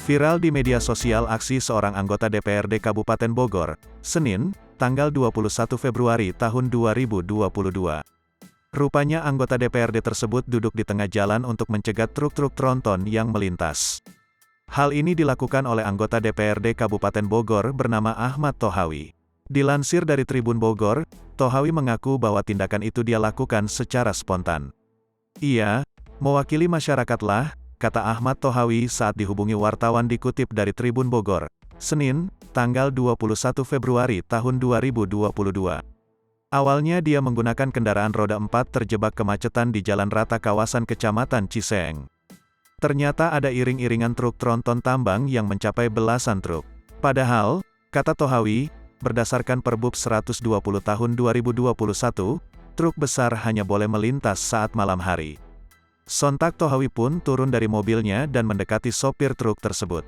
Viral di media sosial aksi seorang anggota DPRD Kabupaten Bogor, Senin, tanggal 21 Februari tahun 2022. Rupanya anggota DPRD tersebut duduk di tengah jalan untuk mencegat truk-truk tronton yang melintas. Hal ini dilakukan oleh anggota DPRD Kabupaten Bogor bernama Ahmad Thohawi. Dilansir dari Tribun Bogor, Thohawi mengaku bahwa tindakan itu dia lakukan secara spontan. Ia mewakili masyarakatlah, kata Ahmad Thohawi saat dihubungi wartawan dikutip dari Tribun Bogor, Senin, tanggal 21 Februari tahun 2022. Awalnya dia menggunakan kendaraan roda 4 terjebak kemacetan di jalan rata kawasan Kecamatan Ciseeng. Ternyata ada iring-iringan truk tronton tambang yang mencapai belasan truk. Padahal, kata Thohawi, berdasarkan Perbub 120 tahun 2021, truk besar hanya boleh melintas saat malam hari. Sontak Thohawi pun turun dari mobilnya dan mendekati sopir truk tersebut.